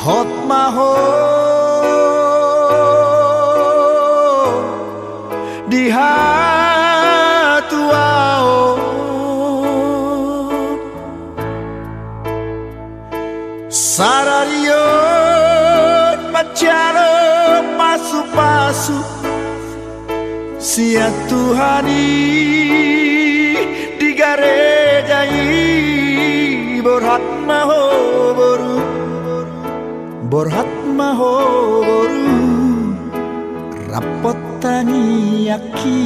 hot maho di hatuao sararion macaro pasu-pasu sia Tuhani di garejai borhat maho boru borhat maho boru rapotani aki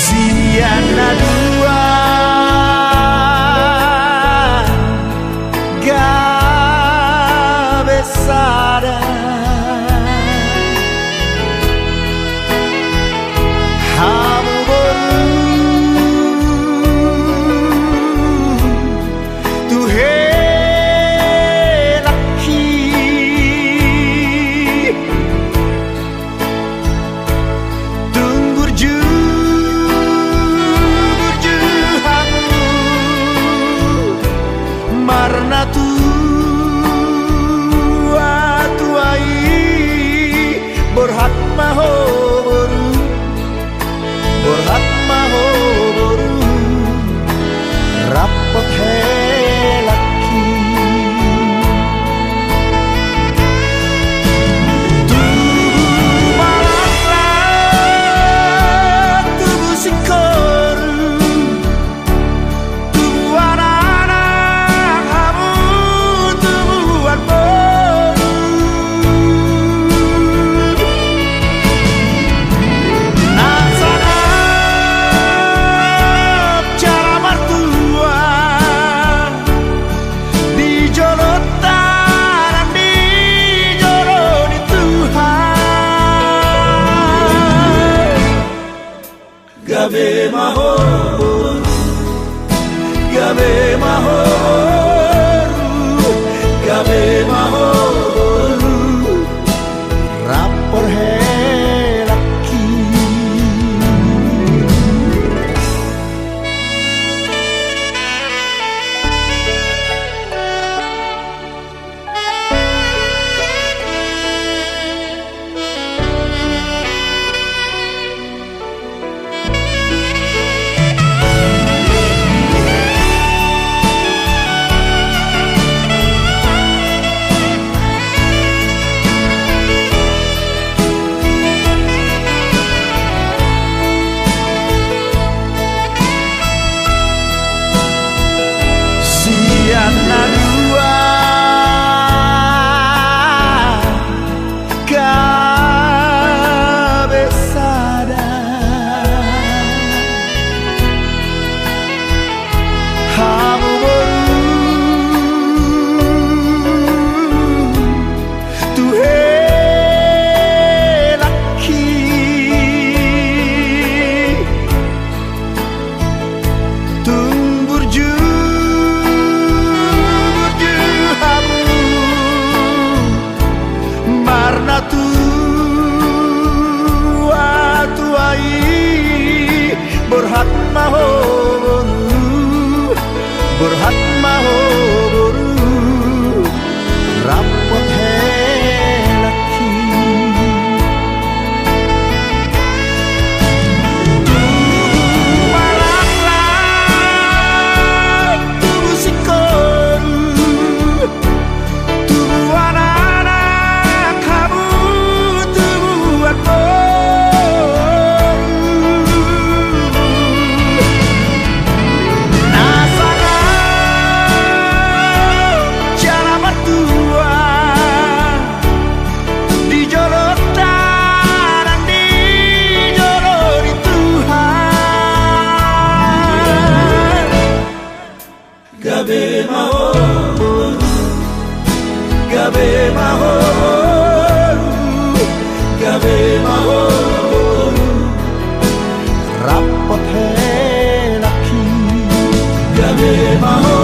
siana dua gabesada hamu boru tuhe laki tunggur hamu marna tuai borhat maho boru borhat maho boru rapot helaki tubuh malaslah tubuh sikoru tubuh anak-anak kamu tubuhan boru nasanap cara mertua di jolotan di joroni Tuhan gabe maho gabe maho gabe maho rapor helaki siana dua gabesada hamu boru tuhe laki tunggur hamu marna tuai borhat maho boru borhat maho boru rapot helaki tubuh malaslah tubuh sikoru tubuh anak-anak kamu tubuhan boru nasanap cara mertua di jolotan di joroni Tuhan gabe maho gabe maho gabe maho rapot helaki gabe maho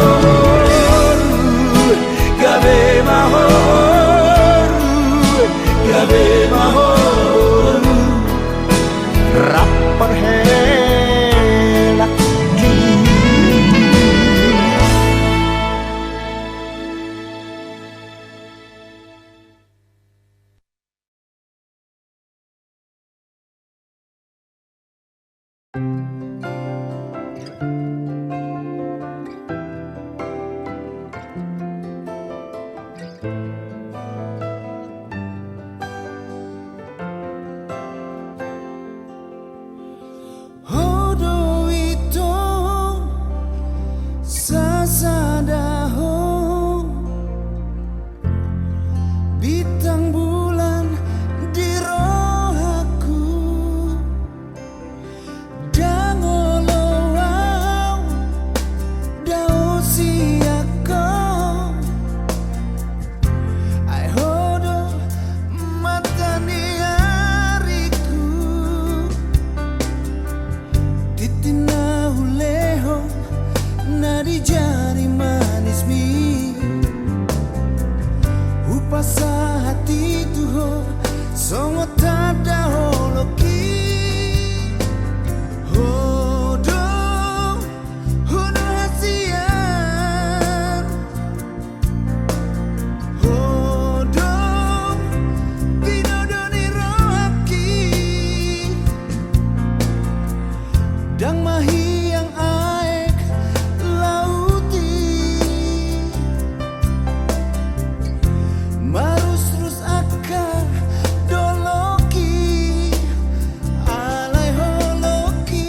gabe maho gabe maho rapot helaki jari manis mi upasa hati tuho songo tada holoki hodo hono hasian hodo binodoni rohaki dang mahi yang aek lauti marus terus akar doloki alai holoki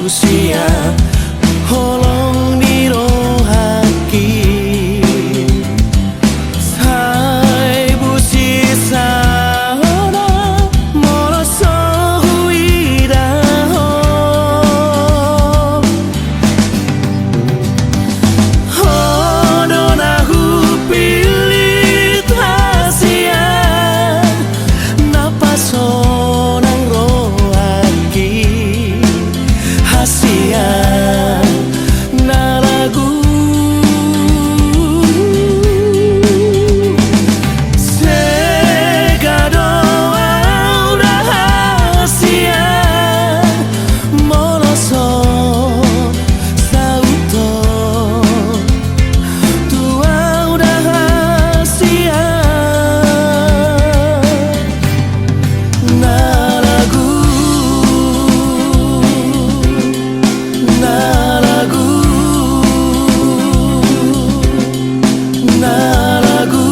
usia holong dirohaki sai busi sana moroso huidaho hodona hupilit hasia napasonang rohaki hasia na lagu segado udah hasia moloso sauto tua udah hasia na lagu na lagu na lagu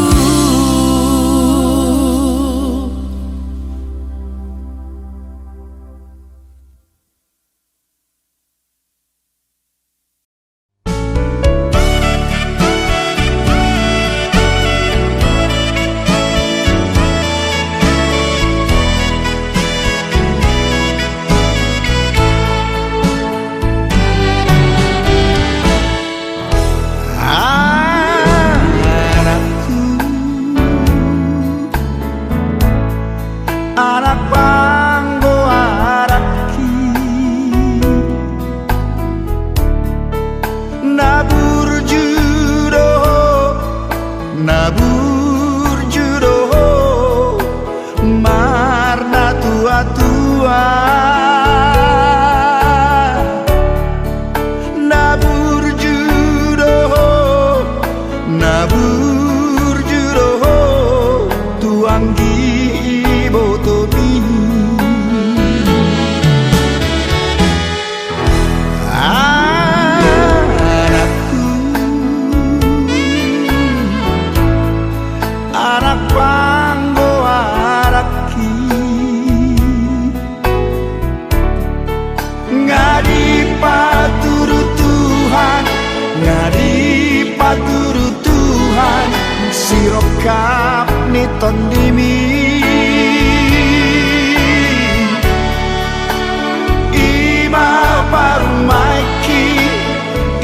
anak panggo araki nabur judo marna tua nabur judo tuanggi botobi anakku anak panggo araki ngadi paturu Tuhan sirokap niton dimi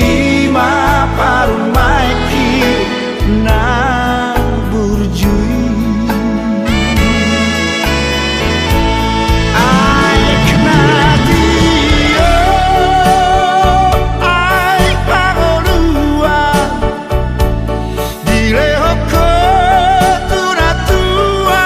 Ima parumaiki na burjui aik nadio aik pangolua dilehoko tua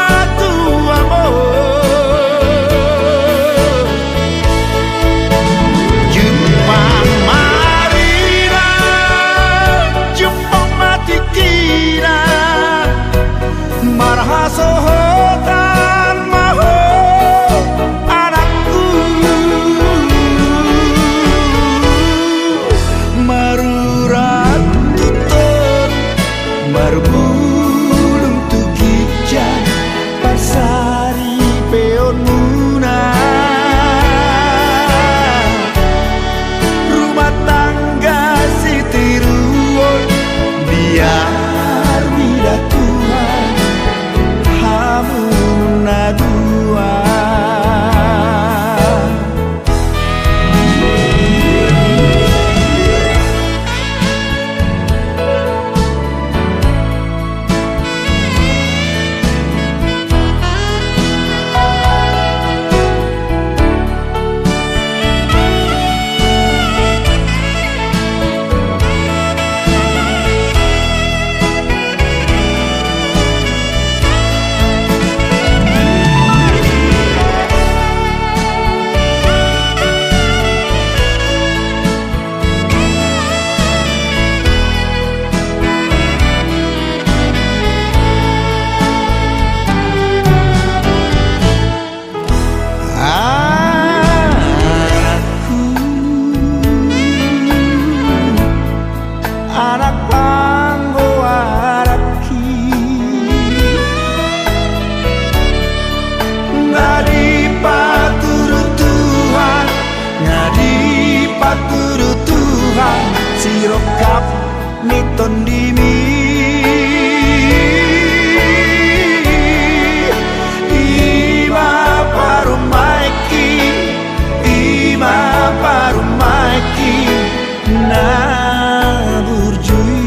sirokap niton dimi ima parumaiki ima parumaiki na burjui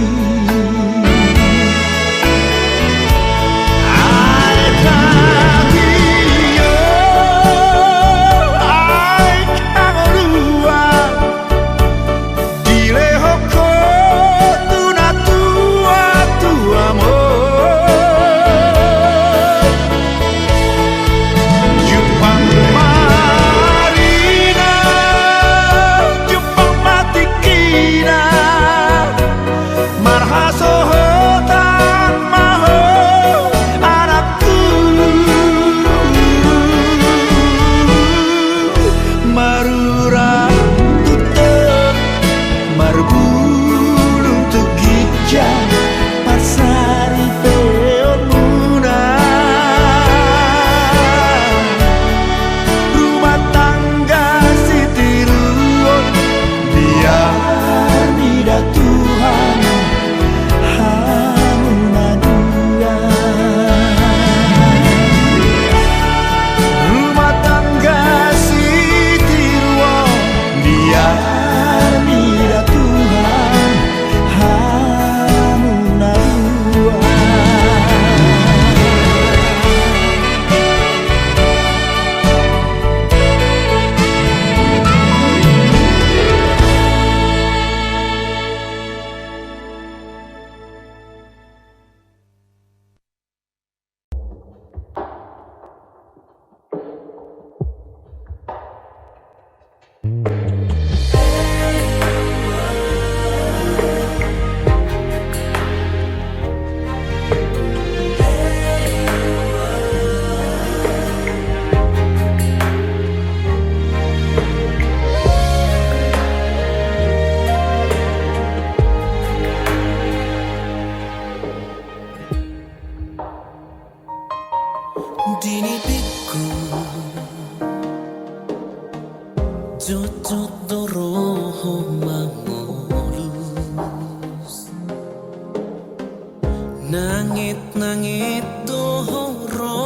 Nangit doro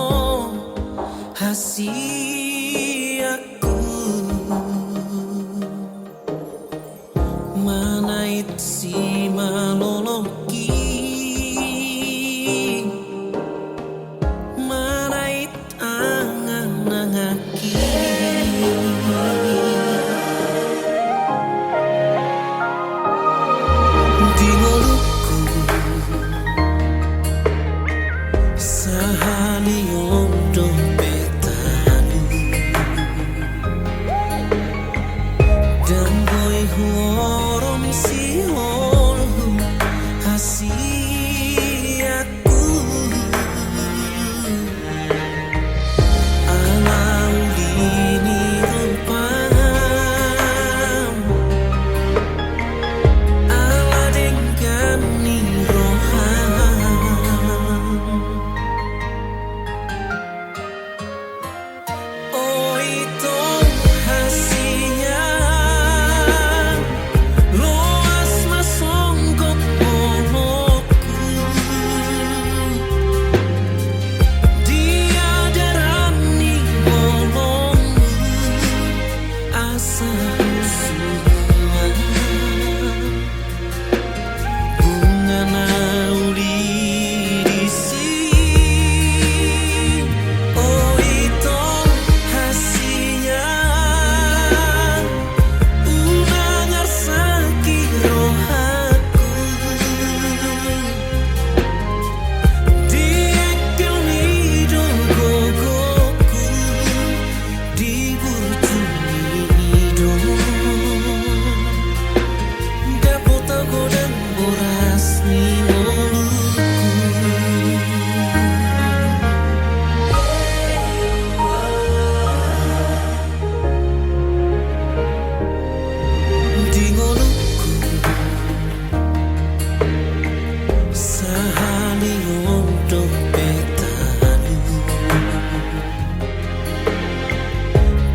hasiaku manait si maloloki manait angan-angaki di ngoluku sahaliom dompetanu dan boy huorom si holhu hasiaku alau dini rupam ala dengan ni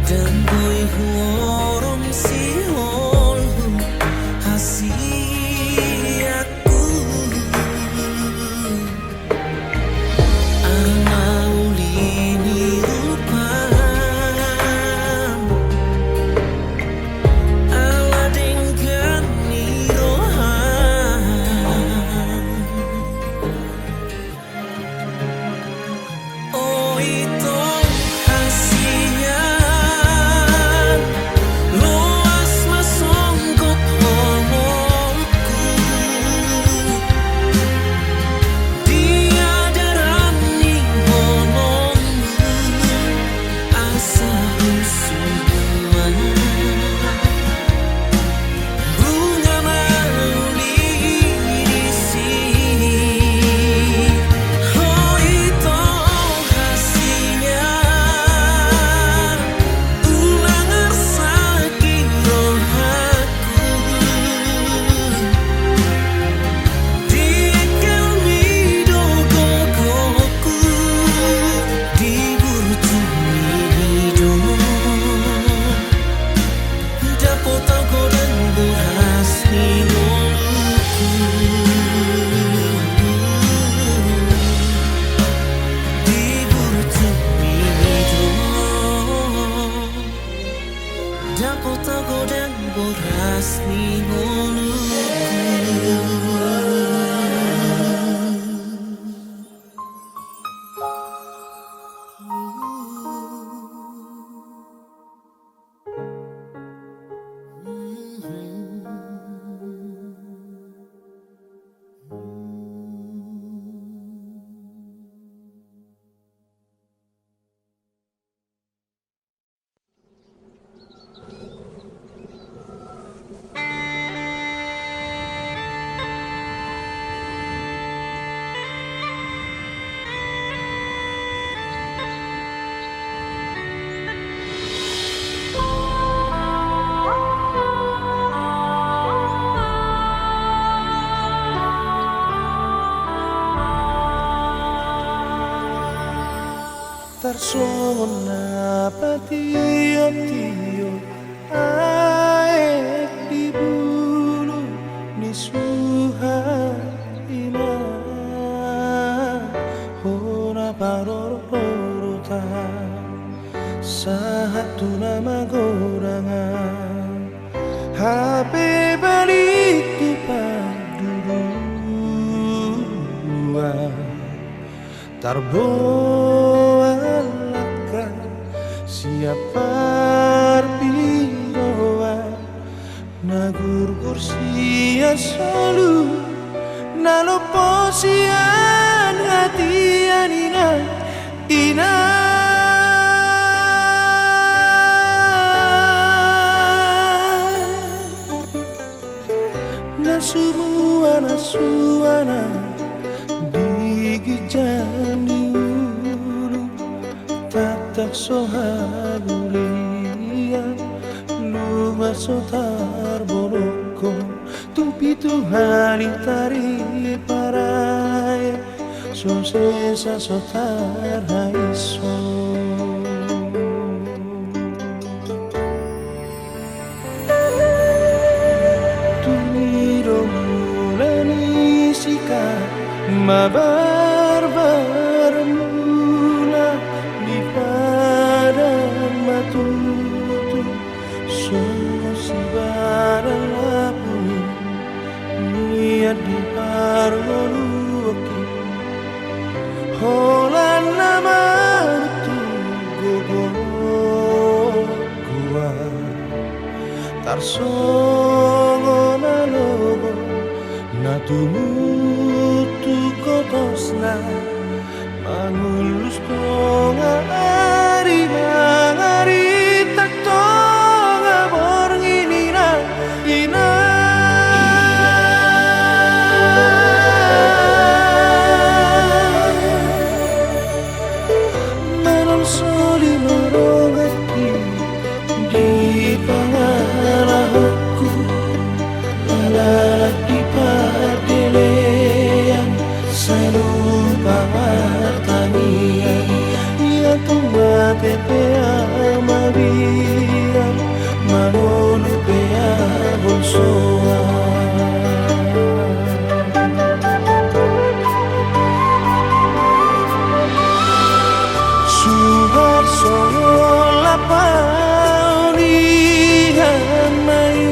dan boy huorom si holhu hasi Dapat aku dan boras ni ngoluku. Tarsona patio-tio aek di bulu ni suha ina hora parorota satu nama gorangan HP balik tu padudua tarboalaka siapa pindoa nagur kursia solu nalopo sian hatian ina nasuana digijani ulu tatak sohabulian luma sotar boroko tumpi tuhani tari parai sosesa sotar haiso tuniro mulani sika mabar-bar mula di padang matutu semua si barang lapu niat di pargoluki holan nama tu gogo gua tarsongo nalogo natumutu kotosna mangulus tonga ari mangari tak tonga bornginina ina manon soli marogati di pangalahku lalaki padelean saya lupa martani ia tumba tepea mabian manonu pea bolsoa suhar sola paunihan mai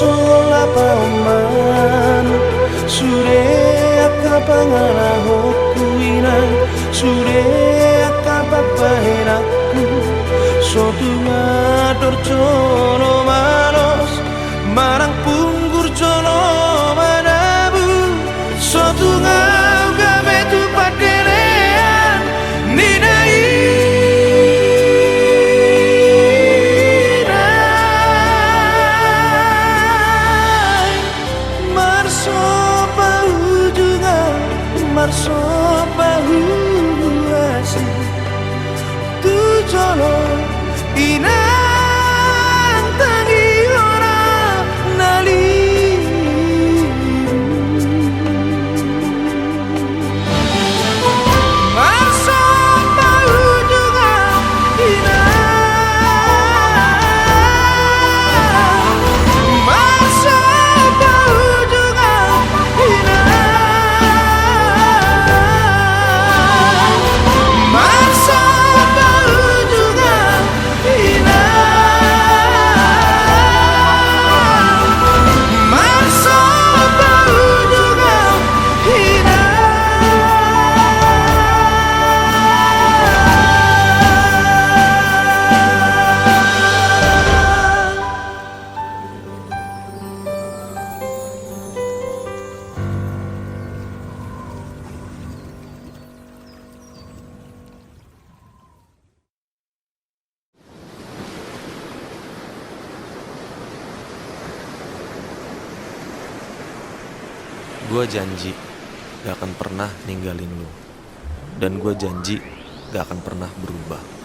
sola pauman sure akapangala hokuinan sure akapapahenaku sotunga dorjono manos marang punggur jono manabu sotunga gabe tu padelean ninai marso bahu asih tujono inang tangi ora nali Gue janji gak akan pernah ninggalin lu. Dan gue janji gak akan pernah berubah.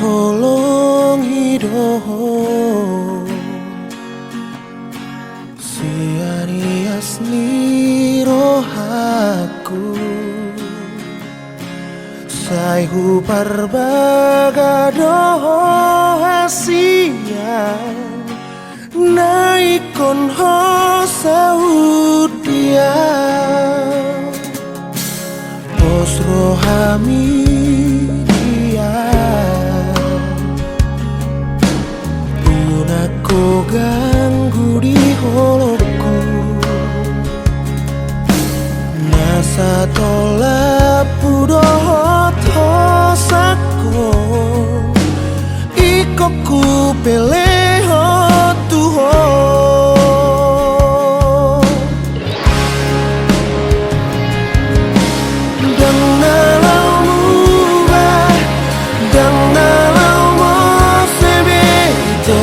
Holong hidup sianias rohaku saihu parbagado hasia naikon ho saudia pos rohami Aku ganggu di holoku Nasa tolap pudoh tosako Ikoku peleho tuho Dan nalau mubah Dan nalau mo sebeto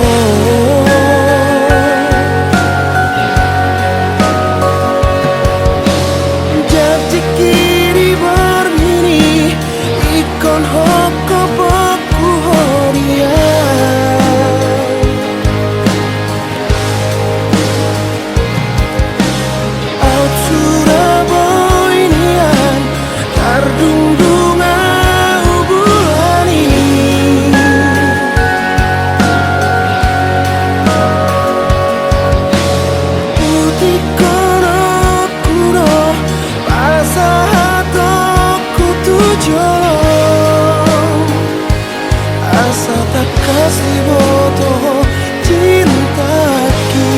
kasih bodoh cintaki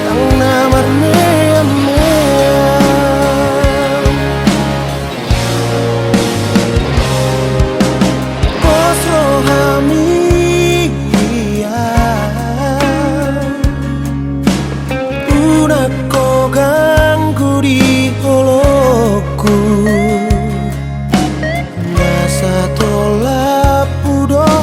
yang namar meam-meam pos rohami udah kau ganggu di holoku nasa tolap udah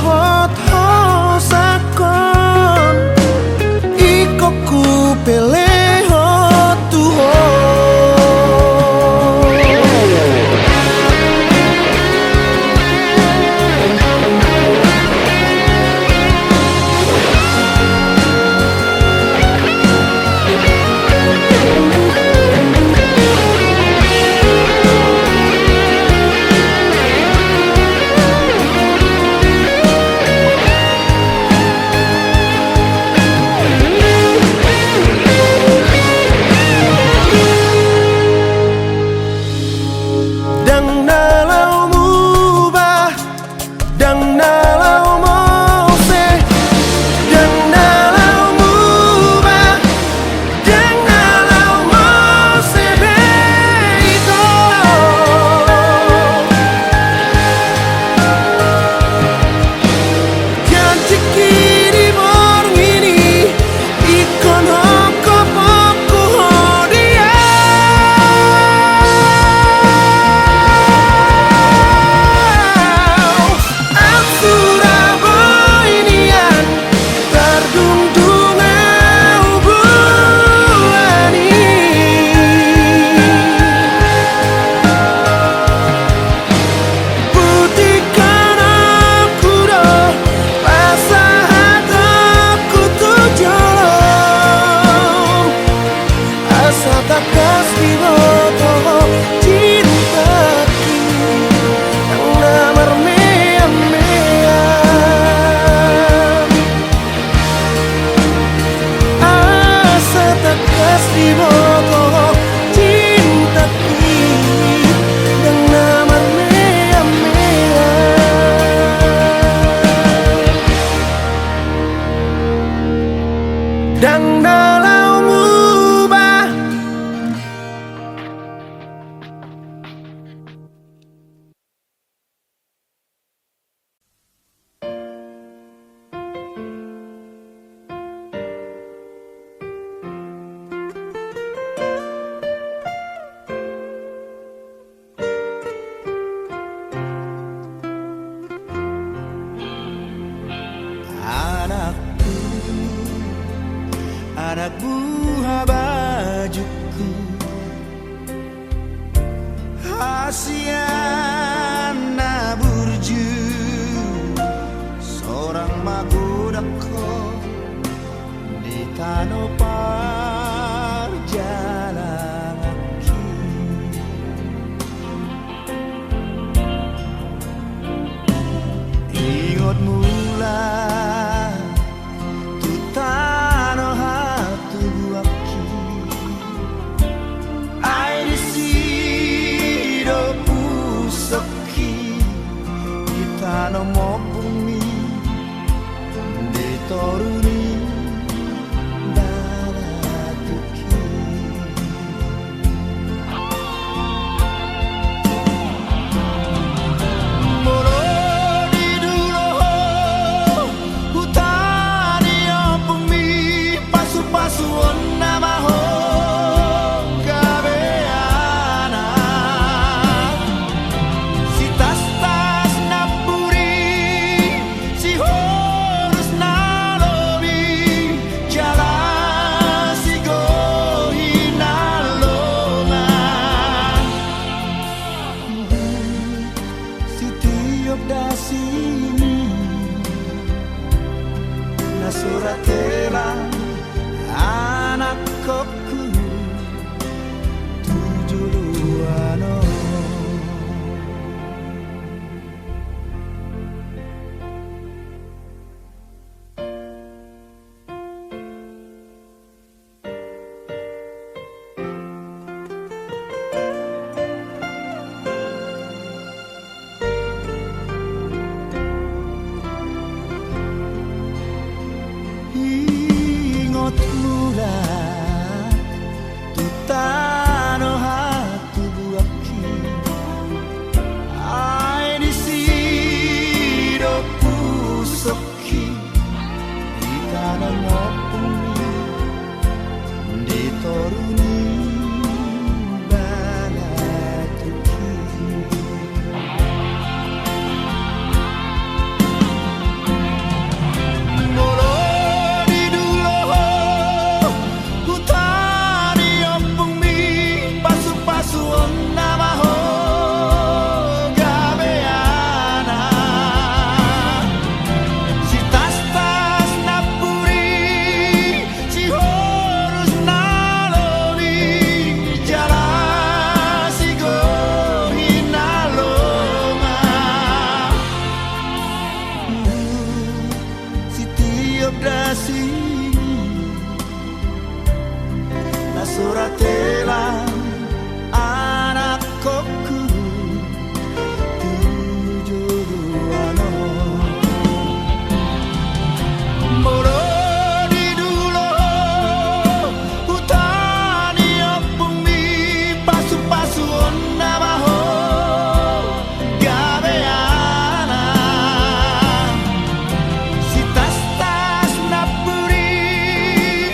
anak buah bajuku. Asiana burju seorang mahkodako di tanah perjalanan kaki. Ingat mula tu tanah hatu buaki. Ai di sido pusaki di tanah mo bumi ditoruni daratuki. Moro di dulo hutani bumi pasu-pasu nama ho gabeana. Si tas-tas napuri si horus nalobi jala si gohi nalonga. Si tiop dasini na suratela anak kokku tujuh luano. Ingat mula tu tanah hatu buaki. Ai di sido pusaki di tanah ngopumi ditoruni balatuki. Molo di dulo hutani bumi pasu-pasu nama ho gabeana. Si tas-tas napuri si horus nalobi jala si gohi nalonga. Si tiop dasini na suratela anak kokku tujuh luano. Moro di dulo hutani bumi pasu-pasu nama ho gabeana. Si tas-tas napuri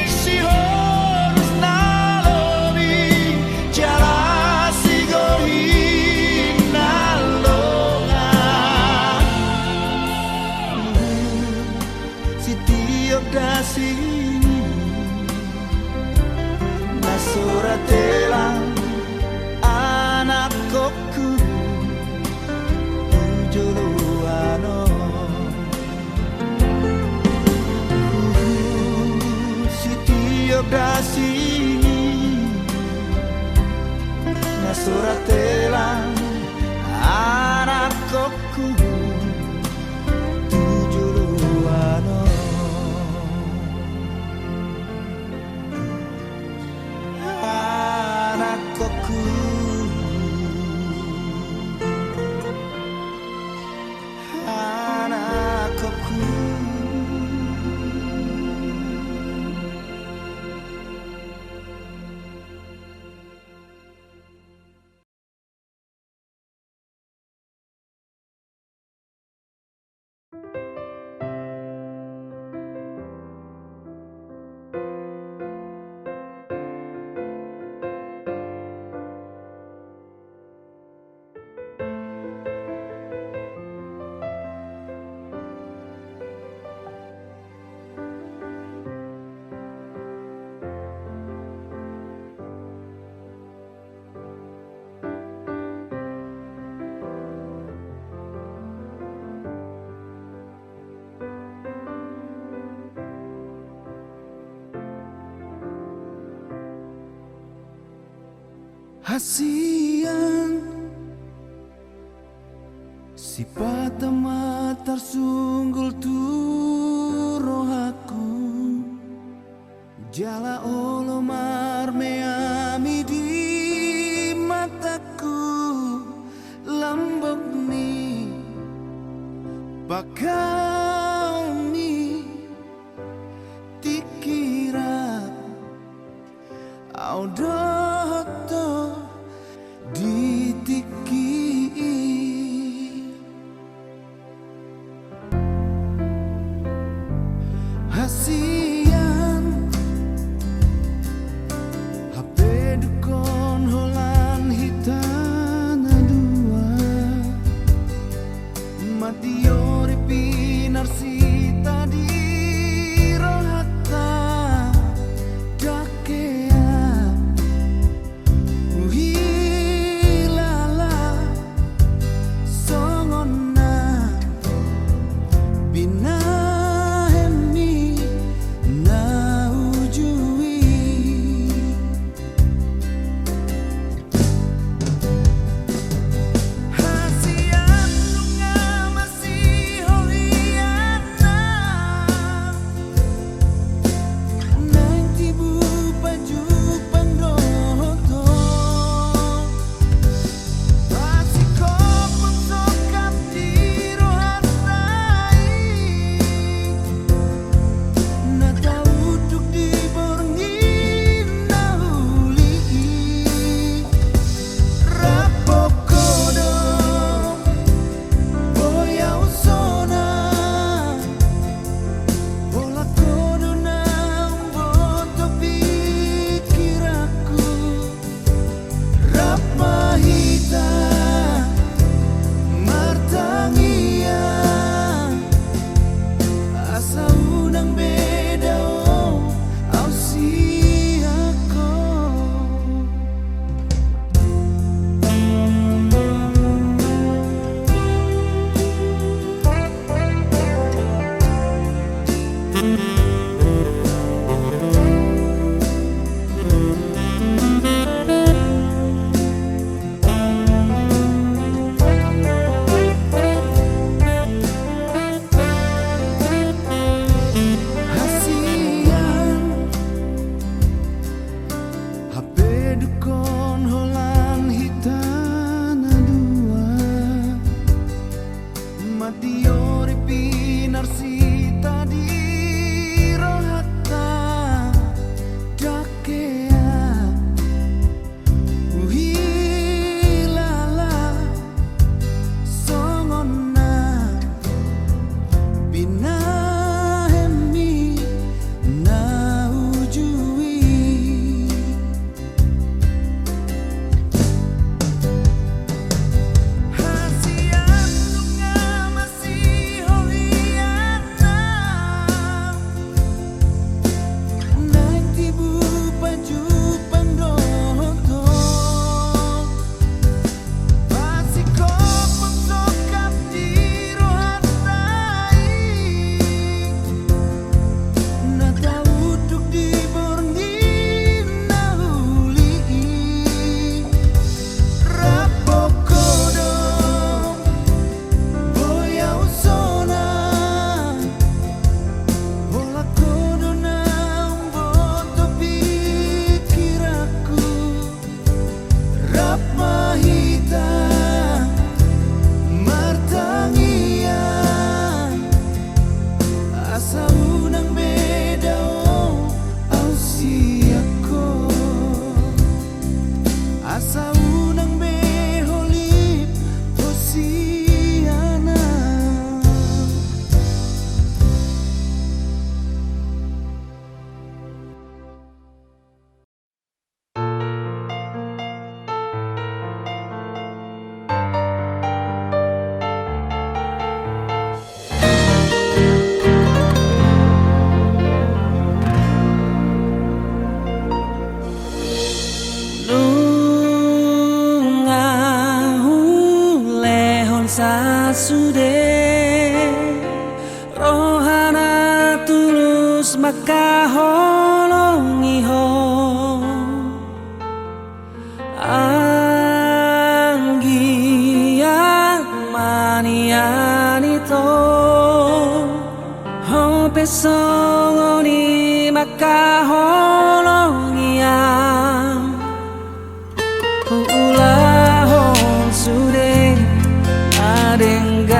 si horus nalobi jala si gohi nalonga. Si tiop dasini na suratela anak kokku tujuh luano. Si tiop dasini na suratela anak kokku tujuh luano. Anak kokku anak kokku. Hasian si patama tersunggul tu rohaku jala olo marmeami di mataku lambok ni bakal ni tikira audoto ditiki hasian HP dukon holan hitana dua madiori pinarsita di rohata dakea uhilala songona binahemi na ujui hasian lunga masih holiana nanti bu baju pandoto masih kopon sokap di rohatai na tauduk di borngin nahuli rapokodo boyau sona bola kodo na boto pikiraku rapahita martangia asa unang beda au siako hasian HP dukon holan hitana dua madiori pinarsita di rohata dakea uhilala songona binahemi na ujui hasian lunga masih holiana nanti bu baju pandoto masih kopon sokap di rohatai na tauduk di borngin nahuli rapokodo boyau sona bola kodo na boto pikiraku rapahita martangia asa unang beda au siako asa unang beholip hosiana Lunga hulehon sasude rohana tulus maka holongi ho ani to ho pesong ni makaholongia ulahon sude adenggan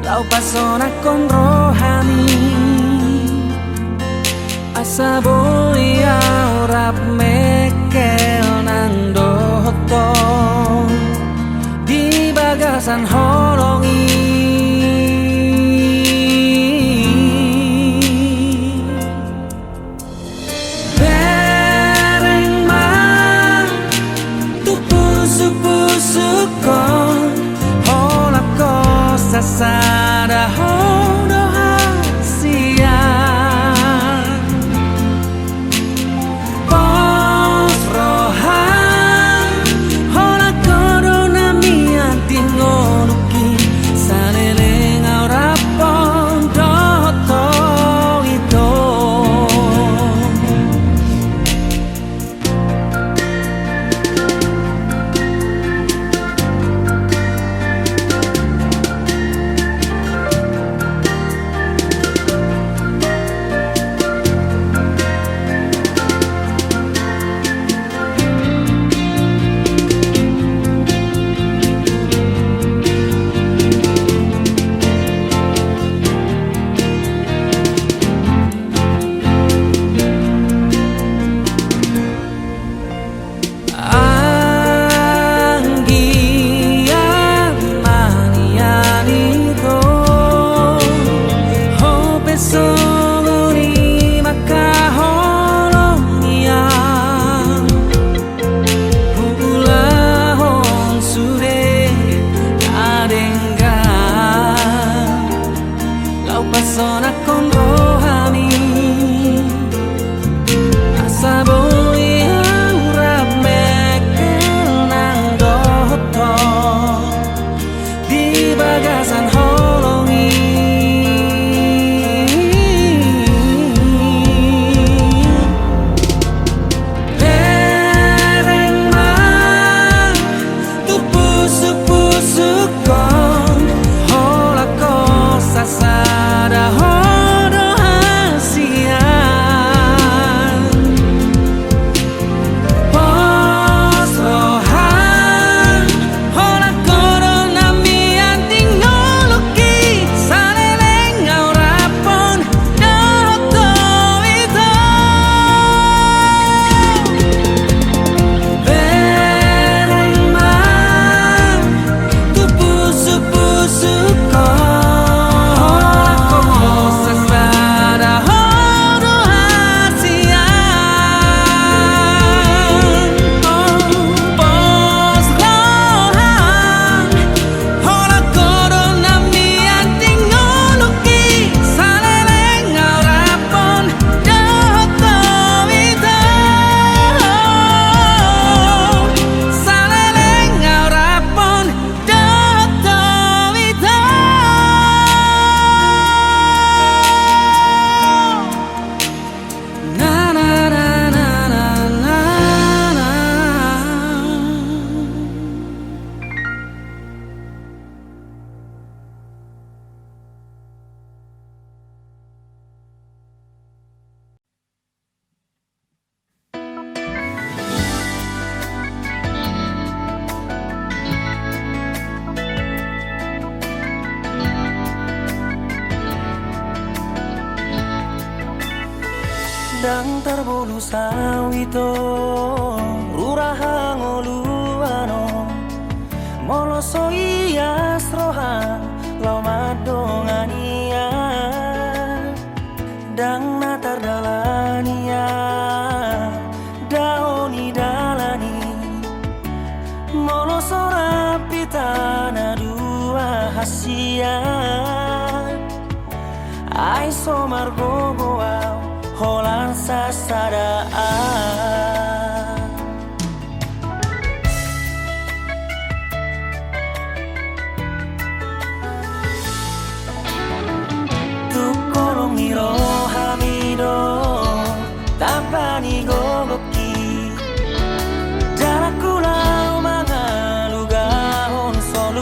lau pasona con rohani asa boya rap mekel nang doto di bagasan holongi bereng mang tu pusu-pusu kon hola cosa sada hono hasia Persona con rohani asa boy ang rap mekel nang doto di bagasan holongi bereng mang tu pusu-pusu kon hola cosa sada hono hasian pos rohan hola corona mi anting noloki saleleng aurapon doto itu bereng mang tu pusu-pusu kon Dang terbolu sawito rurahang oluano moloso ias rohan lau madongania dang natar dalania daoni dalani moloso rapitana dua hasian ai somar gogoau holan sasadaan tu kolong iro hamido tapani gogoki daraku lau mangalugahon solu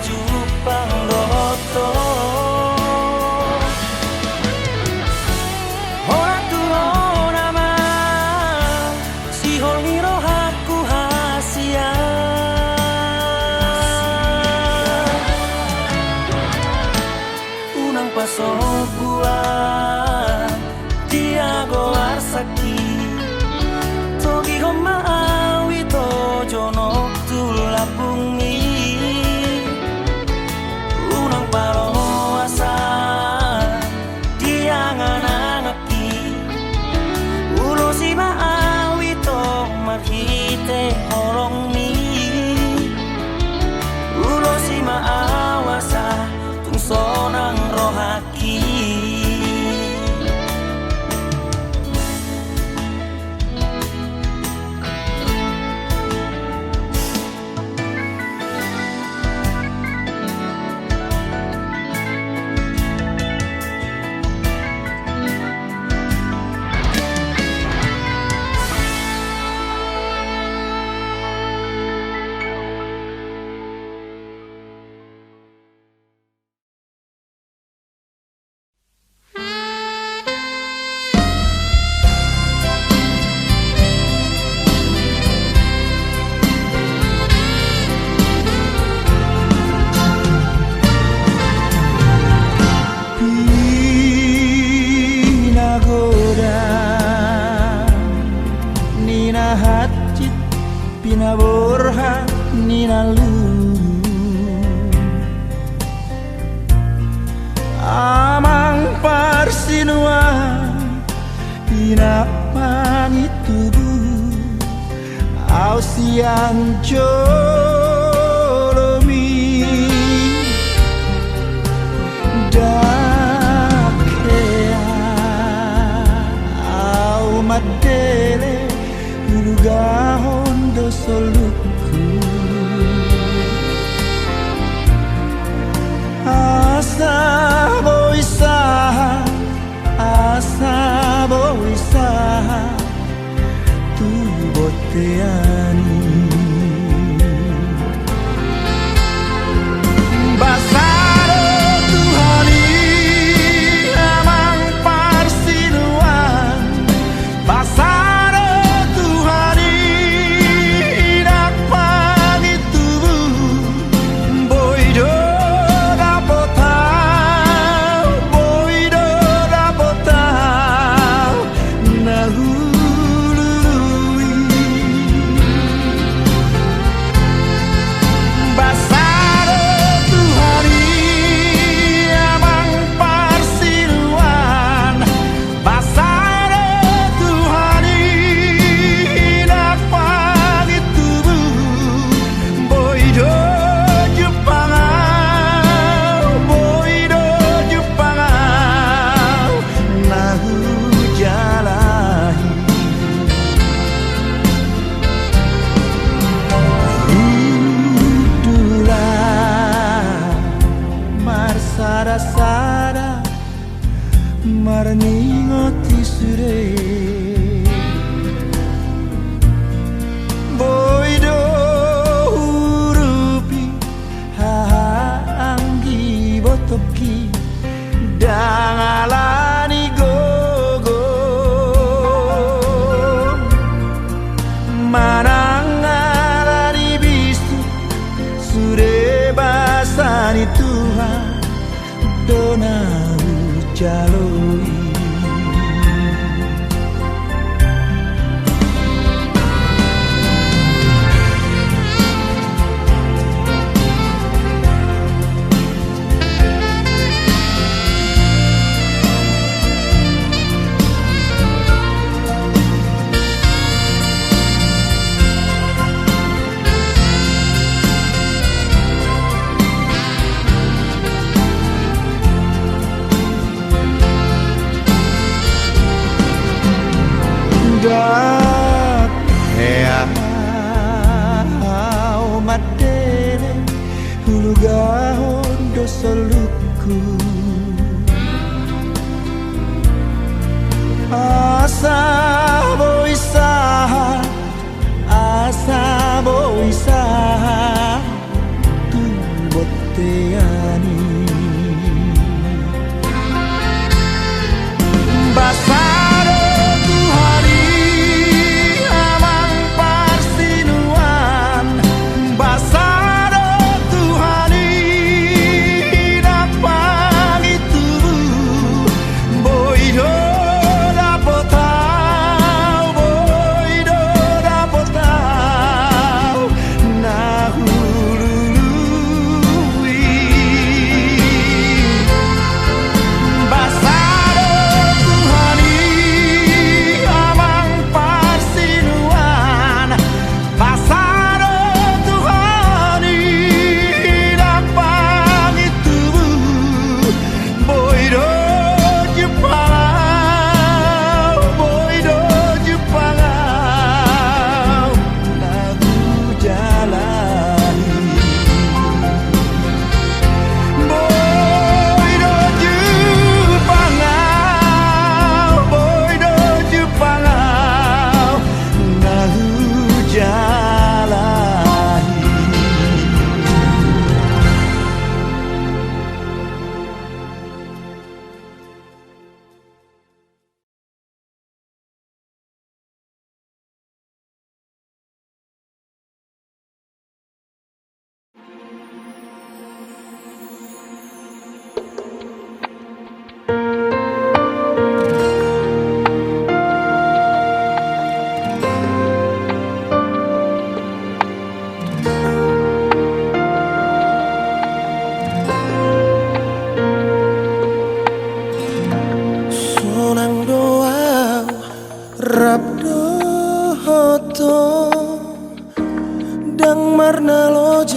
Jupang doto Ora tuho nama si holiro haku hasia Unang pasok gua Tiago arsaki Togi homa awi to jonok tulapung mi Unang paroasa Tianganangaki Ulo si maawi to marhite horong mi Ulo si maawasa tungsonang rohaki Pinaborha ninalu Amang parsinuan Pinapan itubu Au siang jolomi Dakea Au madele Ulugahon soluku asa boisa tu boteani basaro tuhani amang parsinuan basaro tuhani Sara marningoti sure boido hurupi haanggi botoki dangalani gogo manangalani bisu sure basani Tuhan Dona jaloi Heau madele hulugahon dosoluku asa boisa tu bot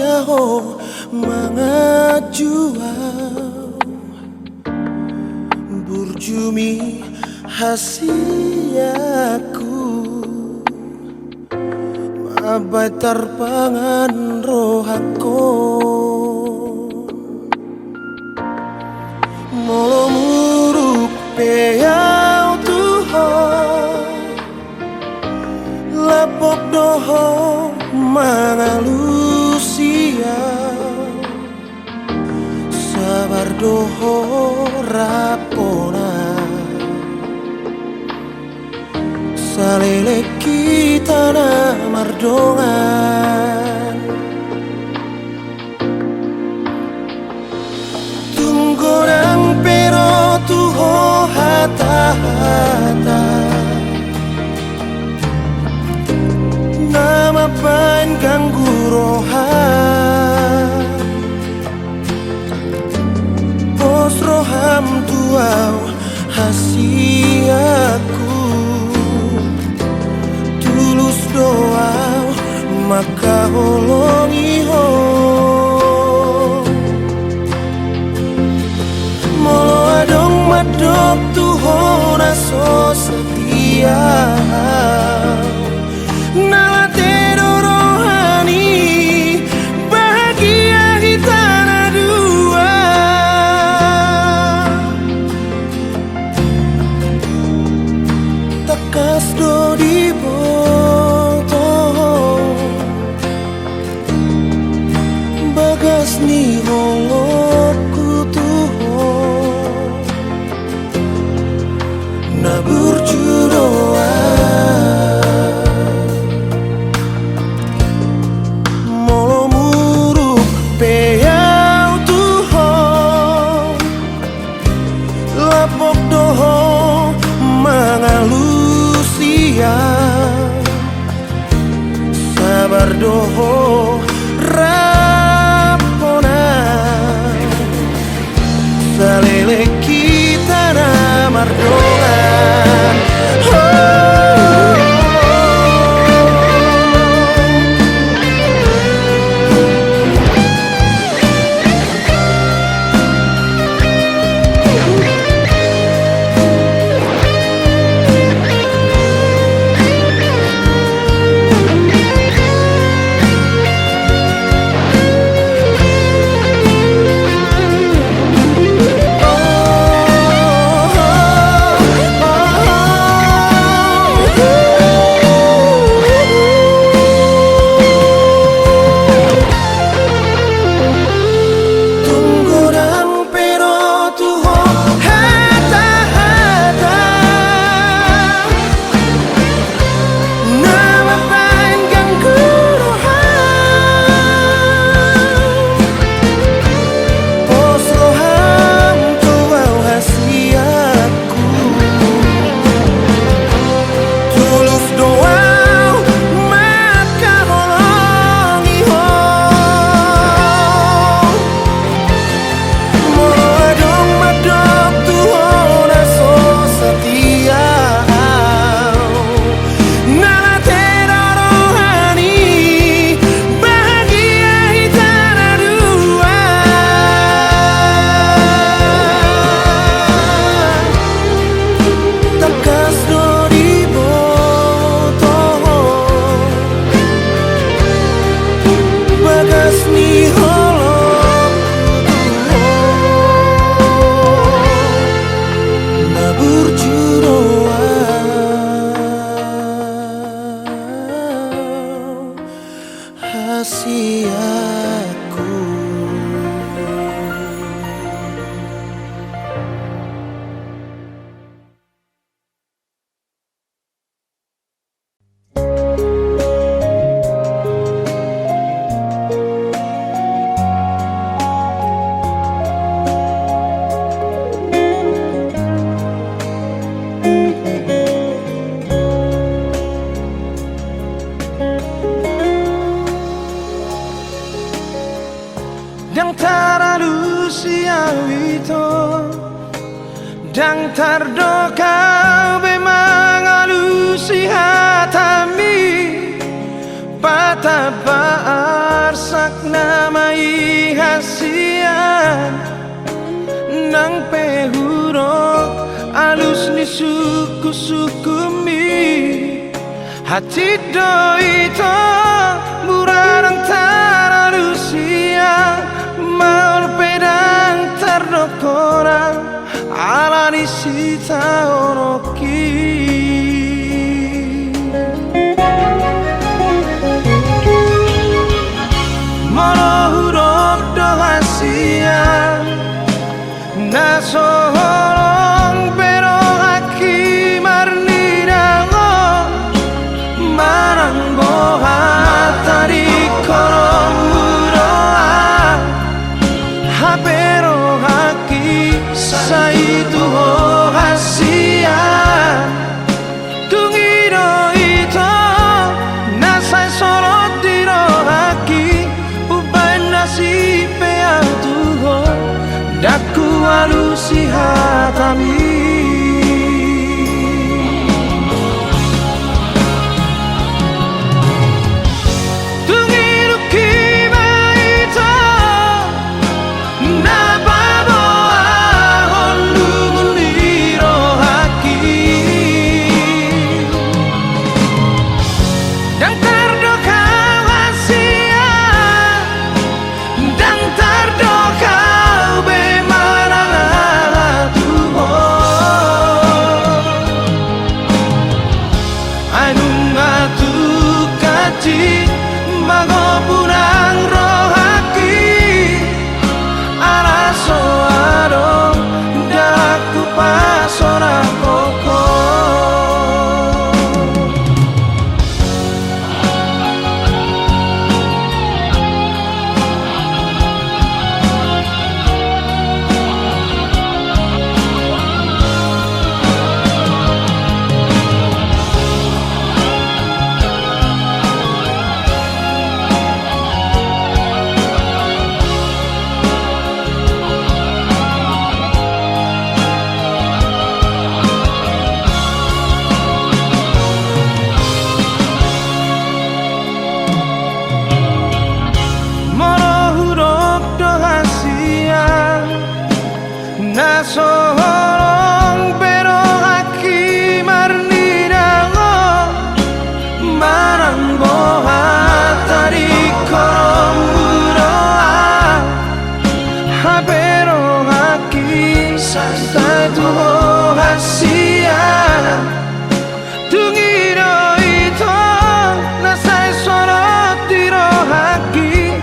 kau mengajuau burjumi hasiaku mabai tarpangan rohaku molo muruk peyau Tuhan lapok doho mangalusia sabar doho rapona salele kita na mardongan tunggodang pero tuho hata-hata nama pain ganggu rohan pos roham tuau hasiaku tulus doa maka holongi ho molo adong madok tuho raso setia nalatero rohani bahagia hitana dua takas do di boto bagas ni hongokku tuho na burjudoa molo muruk peyau tuho lapok doho mangalusia sabar doho rapona salele kita na mardongan rahasiaku. Dang taralu siawito Dang tardoka bemangalu si hatami Patap arsak na hasian nang pehurok alus ni suku-suku mi hati doito murarang taralusia maul pedang terdokora ala ni sita oroki Morohurok dohasia Nasoholong pero haki marnirago Marang boha tari korong muroa Habero haki saitu hasia Tungiro ito nasay sorot diro haki si peatuho daku alusi hatami tungiru kima ito nababo ahon lumuliro haki dan terdoka hasia mago punang rohaki araso aro daku pasora koko Nasoholong pero haki marnirago Marang boha tari korong muroa Habero haki saitu hasia Tungiro ito nasay sorot diro haki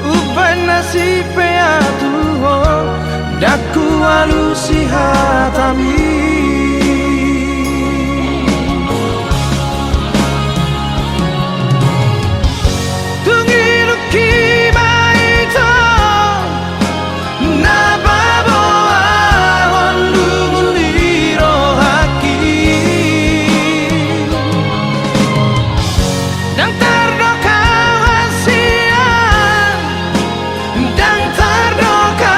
Uban nasi peatuho daku alusi hatami tungiru kima ito nababo ahon lumuliro haki dan terdoka hasia dan terdoka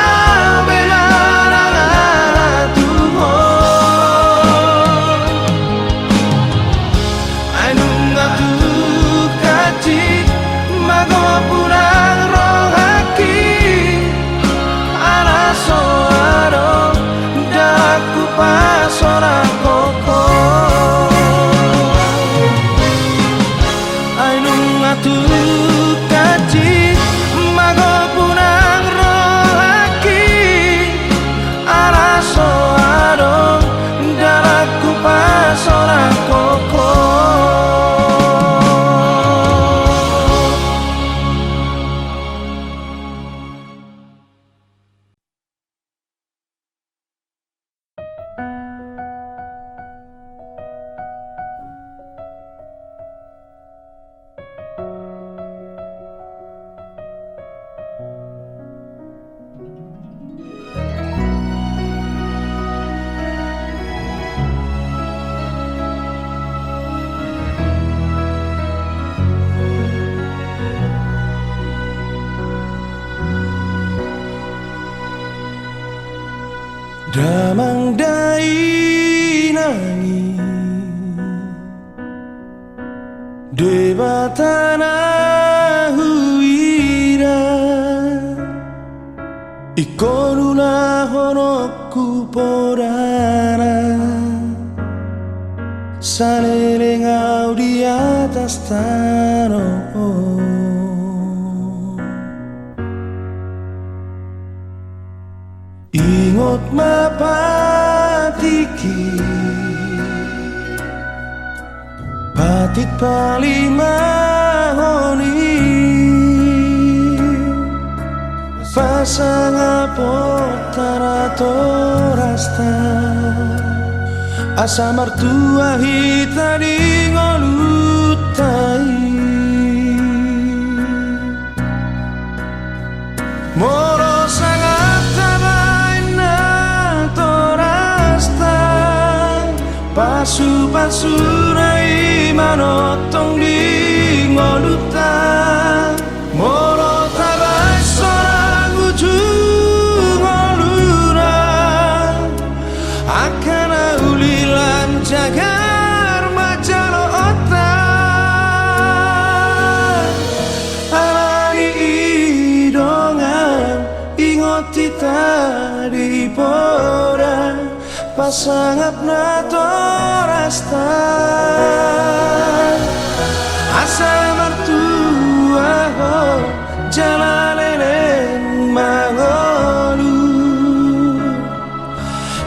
pasora koko ainung atu kaci mago punang rohaki araso ado daraku pasora koko Damang dai nangi Debatana Ikonuna honoku podana Sanere ngau di atas tanah Ingot mapatiki Patit palimahoni Pasanga potara torasta Asa martua hita di ngolutai Moro sangat tabaina torasta Pasu-pasu rai manotong di ngolutai Moro tabai sorang ujung ngolurang Akana ulilan jagar majalo otak Alani idongan ingoti tadi pora Pasangap na torasta Asa mertua ho jalalenen mangolu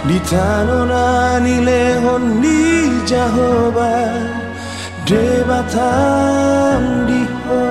Di tanonani lehon di jahoba debatam di ho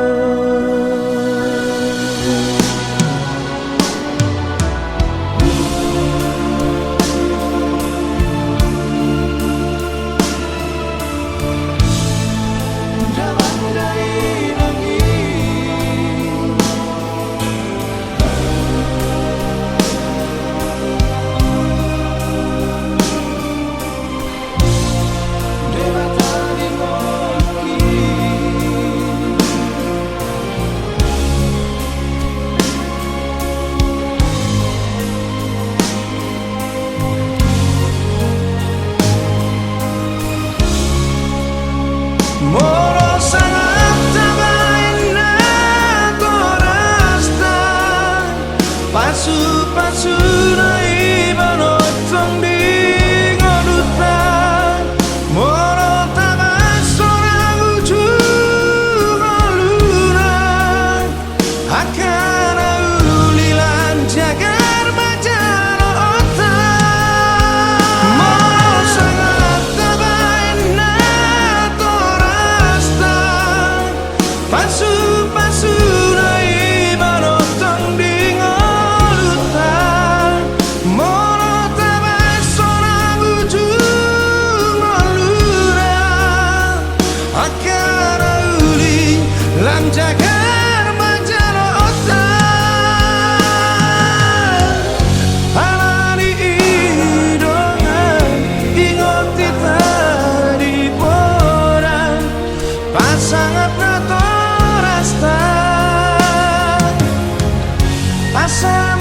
Moro sangat tabaina torasta Pasu-pasu nai banotong di ngolutan Moro tabai sorang ujung ngoluran Akana ulilan jagar majalo otak Moro sangat tabaina Pasu-pasu rai manotong di ngolutan Moro tabai sorang ujung ngoluran Akana uli lam jagar majalo otak Alani idongan ingoti tadi porang Pasangap na torasta Asa